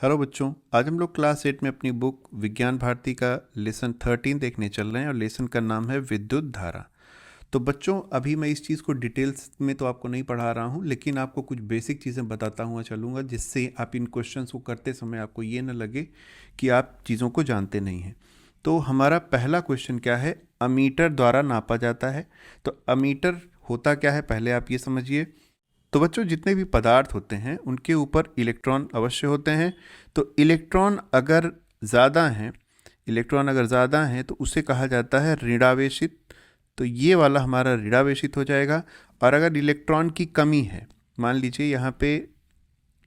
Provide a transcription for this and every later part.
Hello बच्चों, आज हम लोग क्लास 8 में अपनी बुक विज्ञान भारती का लेसन 13 देखने चल रहे हैं और लेसन का नाम है विद्युत धारा। तो बच्चों, अभी मैं इस चीज़ को डिटेल्स में तो आपको नहीं पढ़ा रहा हूँ, लेकिन आपको कुछ बेसिक चीज़ें बताता हुआ चलूँगा, जिससे आप इन क्वेश्चंस को करते समय आपको ये न लगे कि आप चीज़ों को जानते नहीं हैं। तो हमारा पहला क्वेश्चन क्या है? अमीटर द्वारा नापा जाता है। तो अमीटर होता क्या है, पहले आप ये समझिए। तो बच्चों, जितने भी पदार्थ होते हैं उनके ऊपर इलेक्ट्रॉन अवश्य होते हैं। तो इलेक्ट्रॉन अगर ज़्यादा हैं तो उसे कहा जाता है ऋणावेशित। तो ये वाला हमारा ऋणावेशित हो जाएगा। और अगर इलेक्ट्रॉन की कमी है, मान लीजिए यहाँ पे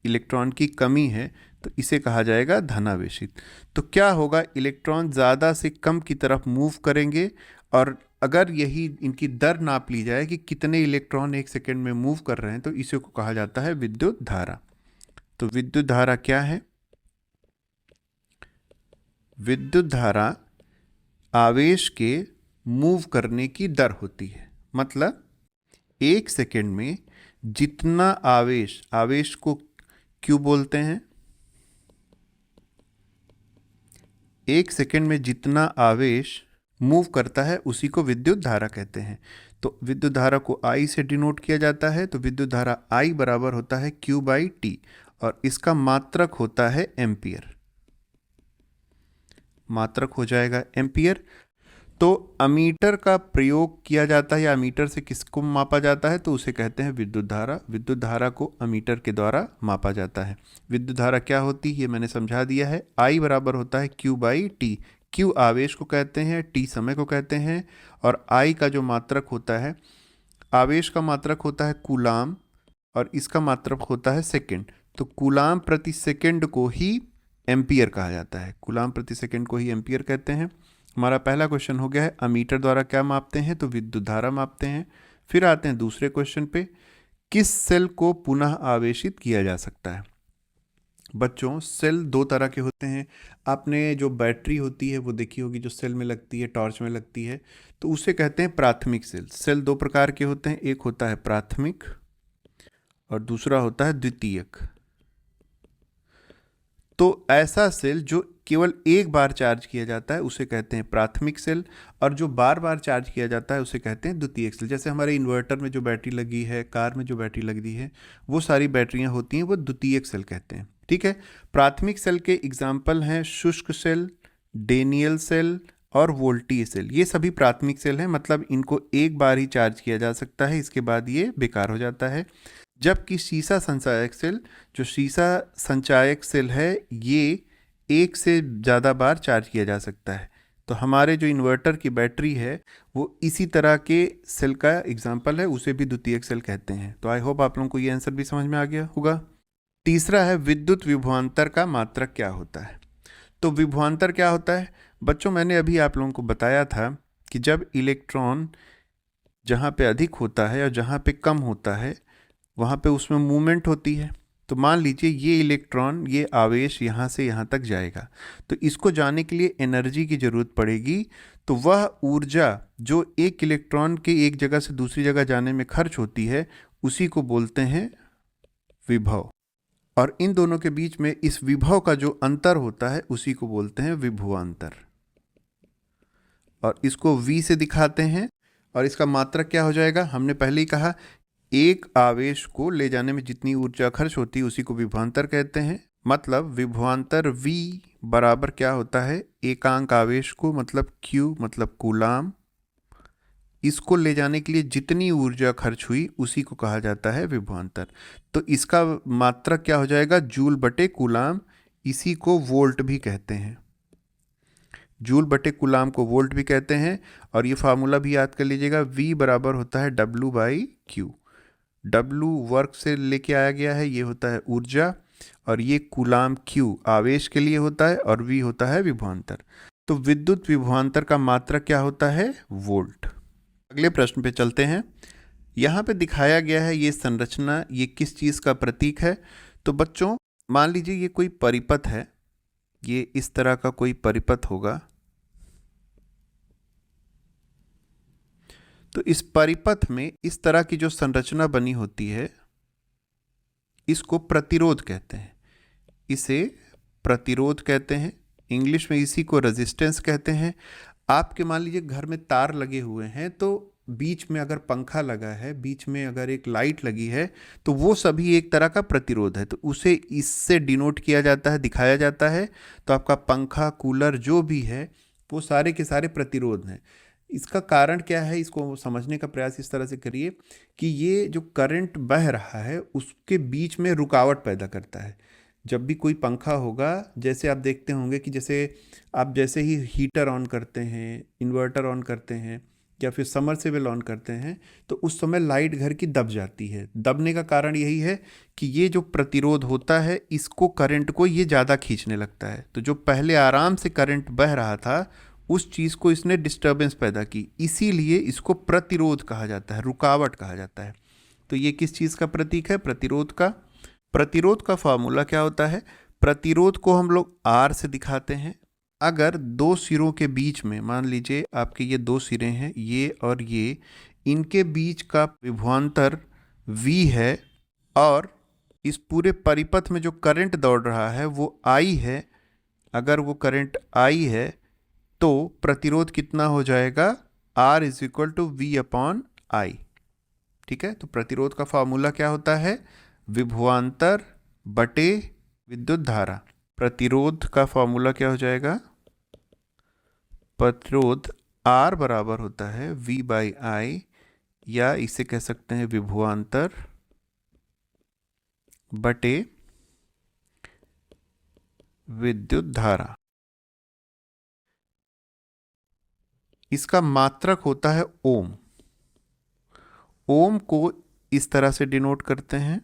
इलेक्ट्रॉन की कमी है, तो इसे कहा जाएगा धनावेशित। तो क्या होगा, इलेक्ट्रॉन ज़्यादा से कम की तरफ मूव करेंगे। और अगर यही इनकी दर नाप ली जाए कि कितने इलेक्ट्रॉन एक सेकेंड में मूव कर रहे हैं, तो इसी को कहा जाता है विद्युत धारा। तो विद्युत धारा क्या है? विद्युत धारा आवेश के मूव करने की दर होती है। मतलब एक सेकेंड में जितना आवेश को क्यों बोलते हैं? एक सेकेंड में जितना आवेश मूव करता है उसी को विद्युत धारा कहते हैं। तो विद्युत धारा को I से डिनोट किया जाता है। तो विद्युत धारा I बराबर होता है Q/T और इसका मात्रक होता है एम्पियर। मात्रक हो जाएगा एम्पियर। तो अमीटर का प्रयोग किया जाता है, या अमीटर से किसको मापा जाता है? तो उसे कहते हैं विद्युत धारा। विद्युत धारा को अमीटर के द्वारा मापा जाता है। विद्युत धारा क्या होती है, ये मैंने समझा दिया है। I बराबर होता है Q/T। Q आवेश को कहते हैं, T समय को कहते हैं। और I का जो मात्रक होता है, आवेश का मात्रक होता है कूलाम और इसका मात्रक होता है सेकेंड। तो कूलाम प्रति सेकेंड को ही एम्पियर कहा जाता है। कूलाम प्रति सेकेंड को ही एम्पियर कहते हैं। हमारा पहला क्वेश्चन हो गया है, अमीटर द्वारा क्या मापते हैं? तो विद्युत धारा मापते हैं। फिर आते हैं दूसरे क्वेश्चन पे, किस सेल को पुनः आवेशित किया जा सकता है? बच्चों, सेल दो तरह के होते हैं। आपने जो बैटरी होती है वो देखी होगी, जो सेल में लगती है, टॉर्च में लगती है, तो उसे कहते हैं प्राथमिक सेल। सेल दो प्रकार के होते हैं, एक होता है प्राथमिक और दूसरा होता है द्वितीयक। तो ऐसा सेल जो केवल एक बार चार्ज किया जाता है उसे कहते हैं प्राथमिक सेल, और जो बार बार चार्ज किया जाता है उसे कहते हैं द्वितीयक सेल। जैसे हमारे इन्वर्टर में जो बैटरी लगी है, कार में जो बैटरी लगी है, वो सारी बैटरियां होती हैं, वो द्वितीयक सेल कहते हैं। ठीक है। प्राथमिक सेल के एग्जाम्पल हैं शुष्क सेल, डेनियल सेल और वोल्टीय सेल। ये सभी प्राथमिक सेल हैं, मतलब इनको एक बार ही चार्ज किया जा सकता है, इसके बाद ये बेकार हो जाता है। जबकि शीशा संचायक सेल है, ये एक से ज़्यादा बार चार्ज किया जा सकता है। तो हमारे जो इन्वर्टर की बैटरी है वो इसी तरह के सेल का एग्जाम्पल है, उसे भी द्वितीयक सेल कहते हैं। तो आई होप आप लोगों को ये आंसर भी समझ में आ गया होगा। तीसरा है, विद्युत विभवांतर का मात्रक क्या होता है? तो विभवांतर क्या होता है? बच्चों, मैंने अभी आप लोगों को बताया था कि जब इलेक्ट्रॉन जहाँ पे अधिक होता है और जहाँ पे कम होता है वहाँ पे उसमें मूवमेंट होती है। तो मान लीजिए ये इलेक्ट्रॉन, ये आवेश यहाँ से यहाँ तक जाएगा, तो इसको जाने के लिए एनर्जी की ज़रूरत पड़ेगी। तो वह ऊर्जा जो एक इलेक्ट्रॉन के एक जगह से दूसरी जगह जाने में खर्च होती है, उसी को बोलते हैं विभव। और इन दोनों के बीच में इस विभव का जो अंतर होता है उसी को बोलते हैं विभवांतर। और इसको V से दिखाते हैं। और इसका मात्रक क्या हो जाएगा? हमने पहले ही कहा, एक आवेश को ले जाने में जितनी ऊर्जा खर्च होती है उसी को विभवांतर कहते हैं। मतलब विभवांतर V बराबर क्या होता है? एकांक आवेश को, मतलब Q मतलब कूलाम, इसको ले जाने के लिए जितनी ऊर्जा खर्च हुई उसी को कहा जाता है विभवांतर। तो इसका मात्रक क्या हो जाएगा? जूल बटे कूलाम। इसी को वोल्ट भी कहते हैं। जूल बटे कूलाम को वोल्ट भी कहते हैं। और ये फार्मूला भी याद कर लीजिएगा, V बराबर होता है W/Q। W वर्क से लेके आया गया है, ये होता है ऊर्जा, और ये कूलाम Q आवेश के लिए होता है, और V होता है विभवांतर। तो विद्युत विभवांतर का मात्रक क्या होता है? वोल्ट। अगले प्रश्न पे चलते हैं। यहाँ पे दिखाया गया है ये संरचना, ये किस चीज़ का प्रतीक है? तो बच्चों, मान लीजिए ये कोई परिपथ है, ये इस तरह का कोई परिपथ होगा। तो इस परिपथ में इस तरह की जो संरचना बनी होती है, इसको प्रतिरोध कहते हैं। इसे प्रतिरोध कहते हैं, इंग्लिश में इसी को रेजिस्टेंस कहते हैं। आपके मान लीजिए घर में तार लगे हुए हैं, तो बीच में अगर पंखा लगा है, बीच में अगर एक लाइट लगी है, तो वो सभी एक तरह का प्रतिरोध है, तो उसे इससे डिनोट किया जाता है, दिखाया जाता है। तो आपका पंखा, कूलर जो भी है वो सारे के सारे प्रतिरोध हैं। इसका कारण क्या है, इसको समझने का प्रयास इस तरह से करिए कि ये जो करंट बह रहा है उसके बीच में रुकावट पैदा करता है। जब भी कोई पंखा होगा, जैसे आप देखते होंगे कि जैसे ही हीटर ऑन करते हैं, इन्वर्टर ऑन करते हैं या फिर समरसेबल ऑन करते हैं, तो उस समय लाइट घर की दब जाती है। दबने का कारण यही है कि ये जो प्रतिरोध होता है इसको, करंट को ये ज़्यादा खींचने लगता है। तो जो पहले आराम से करंट बह रहा था उस चीज़ को इसने डिस्टर्बेंस पैदा की, इसीलिए इसको प्रतिरोध कहा जाता है, रुकावट कहा जाता है। तो ये किस चीज़ का प्रतीक है? प्रतिरोध का। प्रतिरोध का फॉर्मूला क्या होता है? प्रतिरोध को हम लोग R से दिखाते हैं। अगर दो सिरों के बीच में, मान लीजिए आपके ये दो सिरे हैं, ये और ये, इनके बीच का विभवांतर V है और इस पूरे परिपथ में जो करंट दौड़ रहा है वो I है। अगर वो करंट I है तो प्रतिरोध कितना हो जाएगा? R is equal to V upon I। ठीक है, तो प्रतिरोध का फॉर्मूला क्या होता है? विभवांतर बटे विद्युत धारा। प्रतिरोध का फॉर्मूला क्या हो जाएगा? प्रतिरोध R बराबर होता है V बाई I, या इसे कह सकते हैं विभवांतर बटे विद्युत धारा। इसका मात्रक होता है ओम। ओम को इस तरह से डिनोट करते हैं,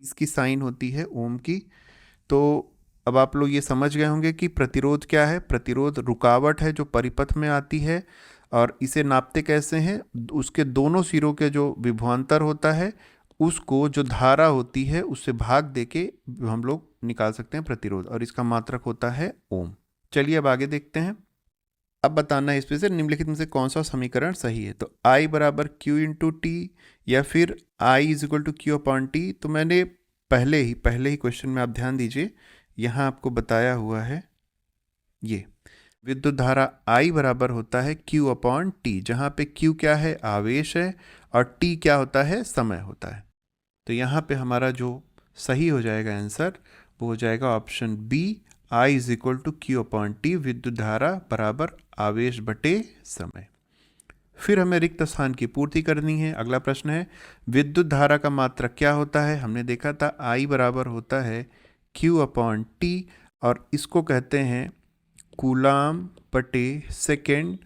इसकी साइन होती है ओम की। तो अब आप लोग ये समझ गए होंगे कि प्रतिरोध क्या है। प्रतिरोध रुकावट है जो परिपथ में आती है, और इसे नापते कैसे हैं? उसके दोनों सिरों के जो विभवांतर होता है उसको जो धारा होती है उससे भाग देके हम लोग निकाल सकते हैं प्रतिरोध, और इसका मात्रक होता है ओम। चलिए अब आगे देखते हैं। अब बताना है इसमें से निम्नलिखित में से कौन सा समीकरण सही है। तो I बराबर Q इंटू टी, या फिर I is equal to Q upon T. तो मैंने पहले ही क्वेश्चन में आप ध्यान दीजिए, यहाँ आपको बताया हुआ है ये विद्युत धारा I बराबर होता है Q अपॉन टी, जहाँ पे Q क्या है? आवेश है, और T क्या होता है? समय होता है। तो यहाँ पे हमारा जो सही हो जाएगा आंसर वो हो जाएगा option B, I is equal to Q upon T, विद्युत धारा बराबर आवेश बटे समय। फिर हमें रिक्त स्थान की पूर्ति करनी है। अगला प्रश्न है, विद्युत धारा का मात्रक क्या होता है? हमने देखा था I बराबर होता है Q अपॉन टी, और इसको कहते हैं कूलाम बटे सेकेंड,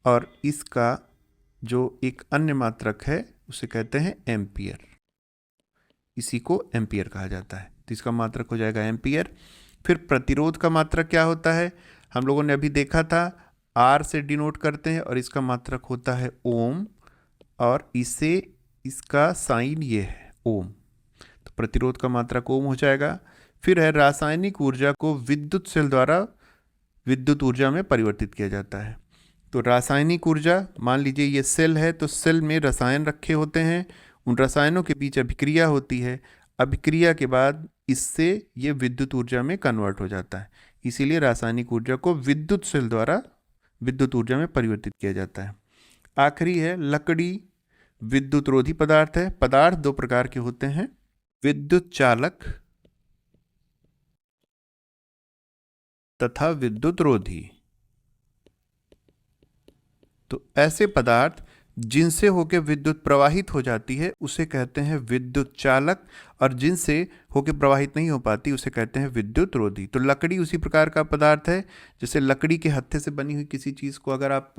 और इसका जो एक अन्य मात्रक है उसे कहते हैं एम्पियर। इसी को एम्पियर कहा जाता है, तो इसका मात्रक हो जाएगा एम्पियर। फिर प्रतिरोध का मात्रक क्या होता है? हम लोगों ने अभी देखा था, R से डिनोट करते हैं और इसका मात्रक होता है ओम, और इसका साइन ये है ओम, तो प्रतिरोध का मात्रक ओम हो जाएगा। फिर है रासायनिक ऊर्जा को विद्युत सेल द्वारा विद्युत ऊर्जा में परिवर्तित किया जाता है। तो रासायनिक ऊर्जा, मान लीजिए ये सेल है, तो सेल में रसायन रखे होते हैं, उन रसायनों के बीच अभिक्रिया होती है, अभिक्रिया के बाद इससे ये विद्युत ऊर्जा में कन्वर्ट हो जाता है। इसीलिए रासायनिक ऊर्जा को विद्युत सेल द्वारा विद्युत ऊर्जा में परिवर्तित किया जाता है। आखिरी है लकड़ी, विद्युत रोधी पदार्थ है। पदार्थ दो प्रकार के होते हैं, विद्युत चालक तथा विद्युत रोधी। तो ऐसे पदार्थ जिनसे होकर विद्युत प्रवाहित हो जाती है उसे कहते हैं विद्युत चालक, और जिनसे होकर प्रवाहित नहीं हो पाती उसे कहते हैं विद्युत रोधी। तो लकड़ी उसी प्रकार का पदार्थ है, जैसे लकड़ी के हत्थे से बनी हुई किसी चीज़ को अगर आप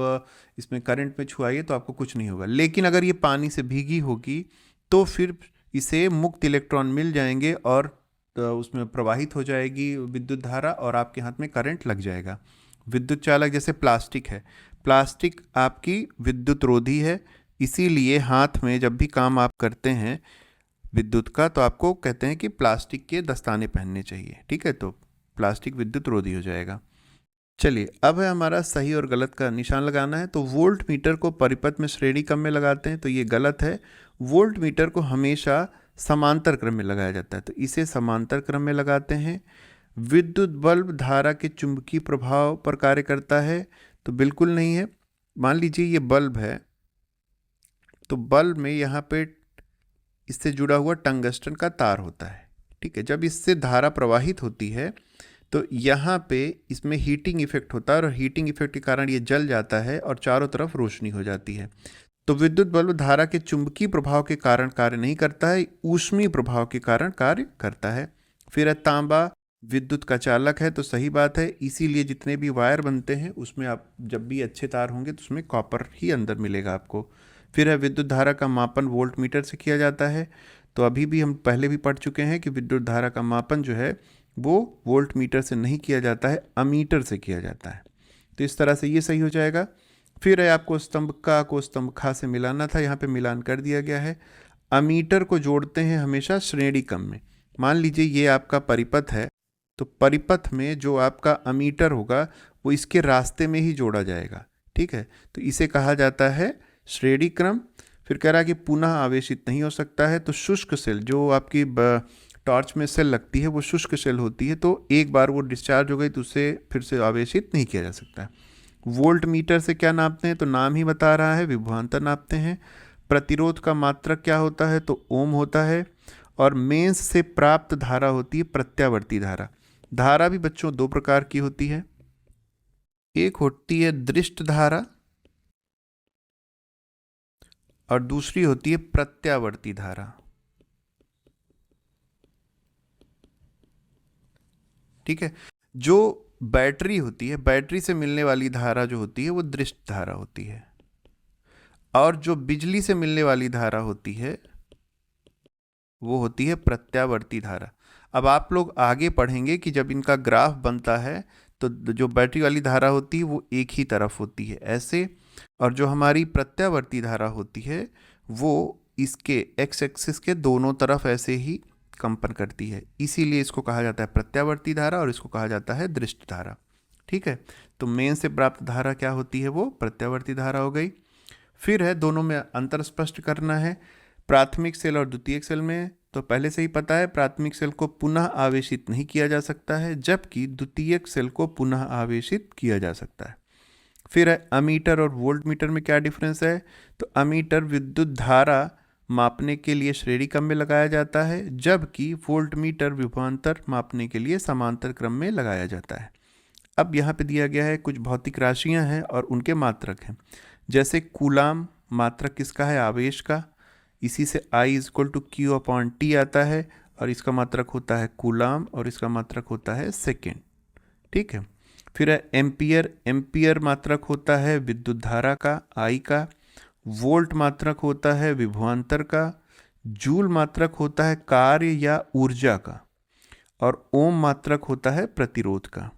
इसमें करंट में छुआइए तो आपको कुछ नहीं होगा, लेकिन अगर ये पानी से भीगी होगी तो फिर इसे मुक्त इलेक्ट्रॉन मिल जाएंगे और उसमें प्रवाहित हो जाएगी विद्युत धारा, और आपके हाथ में करंट लग जाएगा। विद्युत चालक जैसे प्लास्टिक है, प्लास्टिक आपकी विद्युत रोधी है, इसीलिए हाथ में जब भी काम आप करते हैं विद्युत का तो आपको कहते हैं कि प्लास्टिक के दस्ताने पहनने चाहिए। ठीक है, तो प्लास्टिक विद्युत रोधी हो जाएगा। चलिए अब है हमारा सही और गलत का निशान लगाना है। तो वोल्ट मीटर को परिपथ में श्रेणी क्रम में लगाते हैं, तो ये गलत है। वोल्ट मीटर को हमेशा समांतर क्रम में लगाया जाता है, तो इसे समांतर क्रम में लगाते हैं। विद्युत बल्ब धारा के चुंबकीय प्रभाव पर कार्य करता है, तो बिल्कुल नहीं है। मान लीजिए ये बल्ब है, तो बल्ब में यहाँ पे इससे जुड़ा हुआ टंगस्टन का तार होता है, ठीक है। जब इससे धारा प्रवाहित होती है तो यहाँ पे इसमें हीटिंग इफेक्ट होता है और हीटिंग इफेक्ट के कारण ये जल जाता है और चारों तरफ रोशनी हो जाती है। तो विद्युत बल्ब धारा के चुंबकीय प्रभाव के कारण कार्य नहीं करता है, ऊष्मीय प्रभाव के कारण कार्य करता है। फिर है तांबा विद्युत का चालक है, तो सही बात है, इसीलिए जितने भी वायर बनते हैं उसमें आप जब भी अच्छे तार होंगे तो उसमें कॉपर ही अंदर मिलेगा आपको। फिर है विद्युत धारा का मापन वोल्ट मीटर से किया जाता है, तो अभी भी हम पहले भी पढ़ चुके हैं कि विद्युत धारा का मापन जो है वो वोल्ट मीटर से नहीं किया जाता है, अमीटर से किया जाता है। तो इस तरह से ये सही हो जाएगा। फिर है आपको स्तंभ का को स्तंभ खा से मिलाना था, यहाँ पे मिलान कर दिया गया है। अमीटर को जोड़ते हैं हमेशा श्रेणी क्रम में। मान लीजिए ये आपका परिपथ है, तो परिपथ में जो आपका अमीटर होगा वो इसके रास्ते में ही जोड़ा जाएगा, ठीक है। तो इसे कहा जाता है श्रेणी क्रम। फिर कह रहा है कि पुनः आवेशित नहीं हो सकता है, तो शुष्क सेल जो आपकी टॉर्च में सेल लगती है वो शुष्क सेल होती है, तो एक बार वो डिस्चार्ज हो गई तो उसे फिर से आवेशित नहीं किया जा सकता है। वोल्ट मीटर से क्या नापते हैं, तो नाम ही बता रहा है, विभवांतर नापते हैं। प्रतिरोध का मात्रक क्या होता है, तो ओम होता है। और मेंस से प्राप्त धारा होती है प्रत्यावर्ती धारा। धारा भी बच्चों दो प्रकार की होती है, एक होती है दृष्ट धारा और दूसरी होती है प्रत्यावर्ती धारा, ठीक है। जो बैटरी होती है, बैटरी से मिलने वाली धारा जो होती है वो दृष्ट धारा होती है, और जो बिजली से मिलने वाली धारा होती है वो होती है प्रत्यावर्ती धारा। अब आप लोग आगे पढ़ेंगे कि जब इनका ग्राफ बनता है तो जो बैटरी वाली धारा होती है वो एक ही तरफ होती है ऐसे, और जो हमारी प्रत्यावर्ती धारा होती है वो इसके एक्स एक्सिस के दोनों तरफ ऐसे ही कंपन करती है, इसीलिए इसको कहा जाता है प्रत्यावर्ती धारा और इसको कहा जाता है दृष्ट धारा, ठीक है। तो मेन से प्राप्त धारा क्या होती है, वो प्रत्यावर्ती धारा हो गई। फिर है दोनों में अंतर स्पष्ट करना है, प्राथमिक सेल और द्वितीयक सेल में तो पहले से ही पता है प्राथमिक सेल को पुनः आवेशित नहीं किया जा सकता है, जबकि द्वितीयक सेल को पुनः आवेशित किया जा सकता है। फिर है अमीटर और वोल्ट मीटर में क्या डिफरेंस है, तो अमीटर विद्युत धारा मापने के लिए श्रेणी क्रम में लगाया जाता है, जबकि वोल्ट मीटर विभवांतर मापने के लिए समांतर क्रम में लगाया जाता है। अब यहाँ पे दिया गया है कुछ भौतिक राशियाँ हैं और उनके मात्रक हैं, जैसे कूलाम मात्रक किसका है, आवेश का, इसी से I = Q/T आता है, और इसका मात्रक होता है कूलाम और इसका मात्रक होता है सेकेंड, ठीक है। फिर है एम्पियर, एम्पियर मात्रक होता है विद्युत धारा का I का, वोल्ट मात्रक होता है विभवांतर का, जूल मात्रक होता है कार्य या ऊर्जा का, और ओम मात्रक होता है प्रतिरोध का।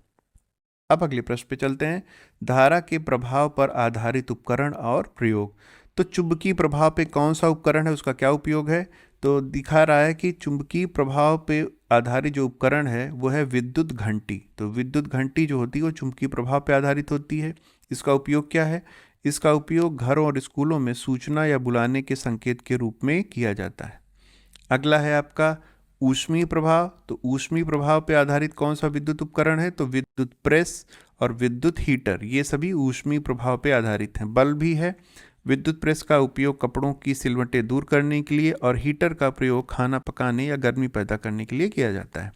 अब अगले प्रश्न पे चलते हैं, धारा के प्रभाव पर आधारित उपकरण और प्रयोग। तो चुंबकीय प्रभाव पे कौन सा उपकरण है, उसका क्या उपयोग है, तो दिखा रहा है कि चुंबकीय प्रभाव पे आधारित जो उपकरण है वो है विद्युत घंटी। तो विद्युत घंटी जो होती है वो चुंबकीय प्रभाव पे आधारित होती है। इसका उपयोग क्या है, इसका उपयोग घरों और स्कूलों में सूचना या बुलाने के संकेत के रूप में किया जाता है। अगला है आपका ऊष्मीय प्रभाव। तो ऊष्मीय प्रभाव पे आधारित कौन सा विद्युत उपकरण है, तो विद्युत प्रेस और विद्युत हीटर, ये सभी ऊष्मीय प्रभाव पे आधारित हैं। बल्ब भी है, विद्युत प्रेस का उपयोग कपड़ों की सिलवटें दूर करने के लिए और हीटर का प्रयोग खाना पकाने या गर्मी पैदा करने के लिए किया जाता है।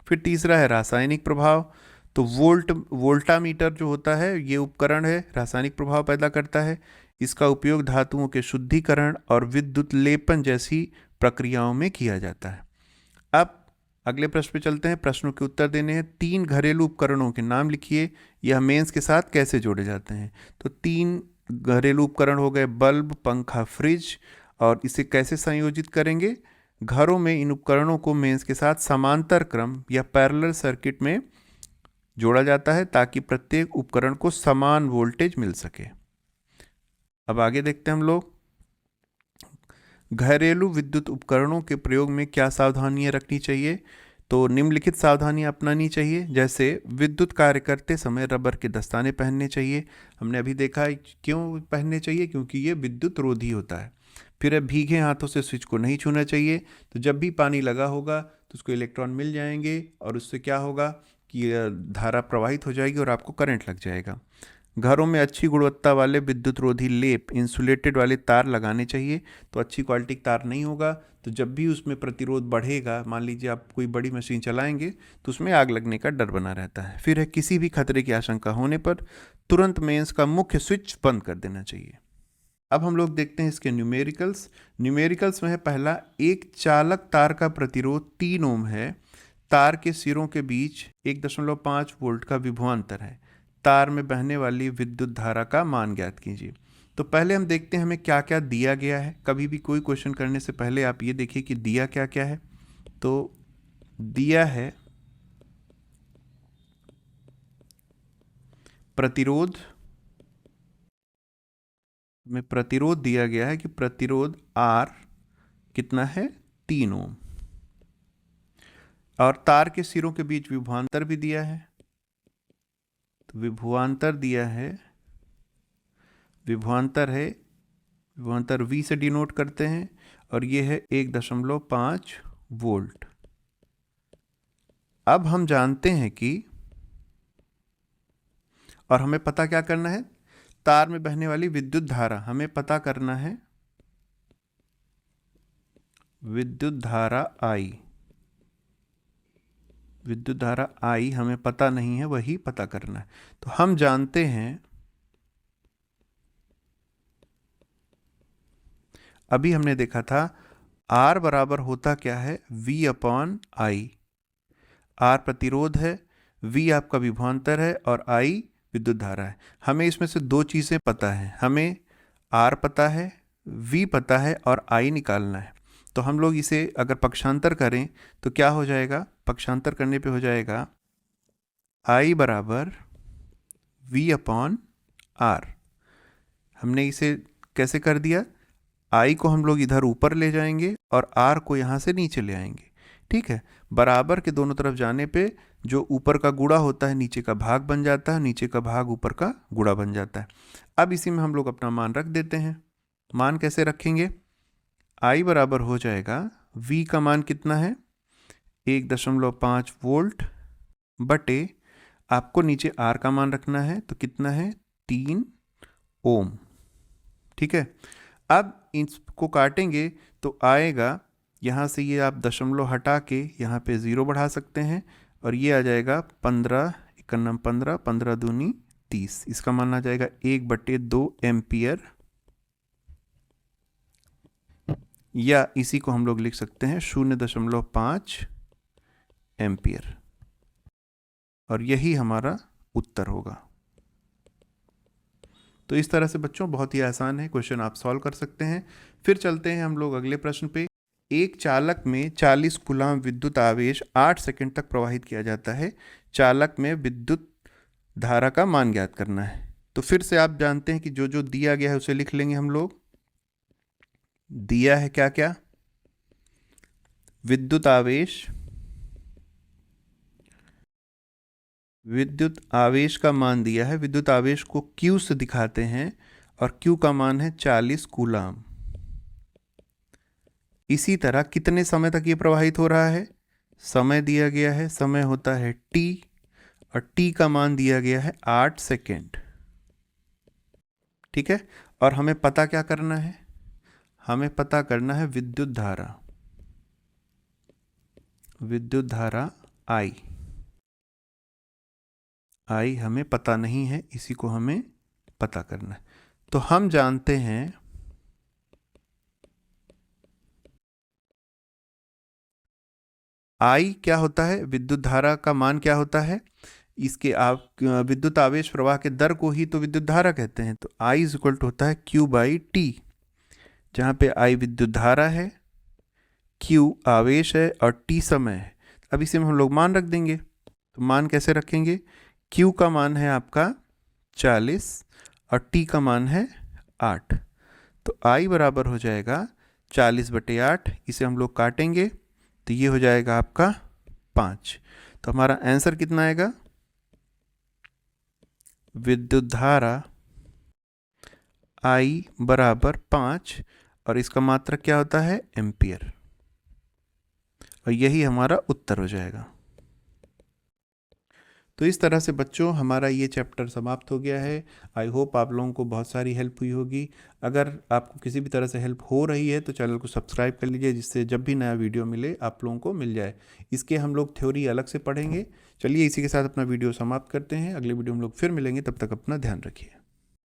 फिर तीसरा है रासायनिक प्रभाव। तो वोल्टामीटर जो होता है ये उपकरण है, रासायनिक प्रभाव पैदा करता है। इसका उपयोग धातुओं के शुद्धिकरण और विद्युत लेपन जैसी प्रक्रियाओं में किया जाता है। अब अगले प्रश्न पे चलते हैं, प्रश्नों के उत्तर देने हैं। 3 घरेलू उपकरणों के नाम लिखिए, यह मेंस के साथ कैसे जोड़े जाते हैं। तो 3 घरेलू उपकरण हो गए बल्ब, पंखा, फ्रिज, और इसे कैसे संयोजित करेंगे, घरों में इन उपकरणों को मेंस के साथ समांतर क्रम या पैरेलल सर्किट में जोड़ा जाता है ताकि प्रत्येक उपकरण को समान वोल्टेज मिल सके। अब आगे देखते हैं हम लोग, घरेलू विद्युत उपकरणों के प्रयोग में क्या सावधानियां रखनी चाहिए। तो निम्नलिखित सावधानियां अपनानी चाहिए, जैसे विद्युत कार्य करते समय रबर के दस्ताने पहनने चाहिए। हमने अभी देखा है क्यों पहनने चाहिए, क्योंकि ये विद्युत रोधी होता है। फिर है भीगे हाथों से स्विच को नहीं छूना चाहिए। तो जब भी पानी लगा होगा तो उसको इलेक्ट्रॉन मिल जाएंगे और उससे क्या होगा कि धारा प्रवाहित हो जाएगी और आपको करंट लग जाएगा। घरों में अच्छी गुणवत्ता वाले विद्युत रोधी लेप इंसुलेटेड वाले तार लगाने चाहिए। तो अच्छी क्वालिटी का तार नहीं होगा तो जब भी उसमें प्रतिरोध बढ़ेगा, मान लीजिए आप कोई बड़ी मशीन चलाएंगे तो उसमें आग लगने का डर बना रहता है। फिर है किसी भी खतरे की आशंका होने पर तुरंत मेंस का मुख्य स्विच बंद कर देना चाहिए। अब हम लोग देखते हैं इसके न्यूमेरिकल्स। न्यूमेरिकल्स में है पहला, एक चालक तार का प्रतिरोध 3 ओम है। तार के सिरों के बीच 1.5 वोल्ट का विभवांतर है। तार में बहने वाली विद्युत धारा का मान ज्ञात कीजिए। तो पहले हम देखते हैं हमें क्या क्या दिया गया है। कभी भी कोई क्वेश्चन करने से पहले आप ये देखिए कि दिया क्या क्या है। तो दिया है प्रतिरोध, में प्रतिरोध दिया गया है कि प्रतिरोध R कितना है 3 ओम, और तार के सिरों के बीच विभवांतर भी दिया है। तो विभवांतर दिया है, विभवांतर V से डिनोट करते हैं और ये है 1.5 वोल्ट। अब हम जानते हैं कि, और हमें पता क्या करना है, तार में बहने वाली विद्युत धारा हमें पता करना है, विद्युत धारा I, विद्युत धारा I हमें पता नहीं है, वही पता करना है। तो हम जानते हैं, अभी हमने देखा था R बराबर होता क्या है V/I। R प्रतिरोध है, V आपका विभवांतर है और I विद्युत धारा है। हमें इसमें से दो चीज़ें पता है, हमें R पता है, V पता है और I निकालना है। तो हम लोग इसे अगर पक्षांतर करें तो क्या हो जाएगा, पक्षांतर करने पे हो जाएगा I बराबर V/R। हमने इसे कैसे कर दिया, I को हम लोग इधर ऊपर ले जाएंगे और R को यहाँ से नीचे ले आएंगे। ठीक है, बराबर के दोनों तरफ जाने पे जो ऊपर का गुणा होता है नीचे का भाग बन जाता है, नीचे का भाग ऊपर का गुणा बन जाता है। अब इसी में हम लोग अपना मान रख देते हैं। मान कैसे रखेंगे, I बराबर हो जाएगा, V का मान कितना है 1.5 वोल्ट बटे, आपको नीचे R का मान रखना है तो कितना है 3 ओम। ठीक है, अब इसको काटेंगे तो आएगा, यहाँ से ये आप दशमलव हटा के यहाँ पे 0 बढ़ा सकते हैं और ये आ जाएगा 15 × 15, 15 दूनी 30। इसका मान आ जाएगा 1/2 एम्पियर, या इसी को हम लोग लिख सकते हैं 0.5 एम्पियर, और यही हमारा उत्तर होगा। तो इस तरह से बच्चों बहुत ही आसान है, क्वेश्चन आप सॉल्व कर सकते हैं। फिर चलते हैं हम लोग अगले प्रश्न पे। एक चालक में 40 कूलाम विद्युत आवेश 8 सेकंड तक प्रवाहित किया जाता है। चालक में विद्युत धारा का मान ज्ञात करना है। तो फिर से आप जानते हैं कि जो जो दिया गया है उसे लिख लेंगे हम लोग। दिया है क्या क्या, विद्युत आवेश, विद्युत आवेश का मान दिया है। विद्युत आवेश को Q से दिखाते हैं और Q का मान है 40 कूलाम। इसी तरह कितने समय तक ये प्रवाहित हो रहा है, समय दिया गया है, समय होता है T और T का मान दिया गया है 8 सेकेंड। ठीक है, और हमें पता क्या करना है, हमें पता करना है विद्युत धारा, विद्युत धारा I। I हमें पता नहीं है, इसी को हमें पता करना है। तो हम जानते हैं I क्या होता है, विद्युत धारा का मान क्या होता है, इसके आप विद्युत आवेश प्रवाह के दर को ही तो विद्युत धारा कहते हैं। तो I = होता है Q/T, जहाँ पे I विद्युत धारा है, Q आवेश है और T समय है। अब इसे में हम लोग मान रख देंगे। तो मान कैसे रखेंगे, Q का मान है आपका 40 और T का मान है 8। तो I बराबर हो जाएगा 40/8, इसे हम लोग काटेंगे तो ये हो जाएगा आपका 5। तो हमारा आंसर कितना आएगा, विद्युत धारा I बराबर 5। और इसका मात्रक क्या होता है? एम्पियर। और यही हमारा उत्तर हो जाएगा। तो इस तरह से बच्चों हमारा ये चैप्टर समाप्त हो गया है। आई होप आप लोगों को बहुत सारी हेल्प हुई होगी। अगर आपको किसी भी तरह से हेल्प हो रही है तो चैनल को सब्सक्राइब कर लीजिए, जिससे जब भी नया वीडियो मिले आप लोगों को मिल जाए। इसके हम लोग थ्योरी अलग से पढ़ेंगे। चलिए इसी के साथ अपना वीडियो समाप्त करते हैं। अगले वीडियो हम लोग फिर मिलेंगे, तब तक अपना ध्यान रखिए।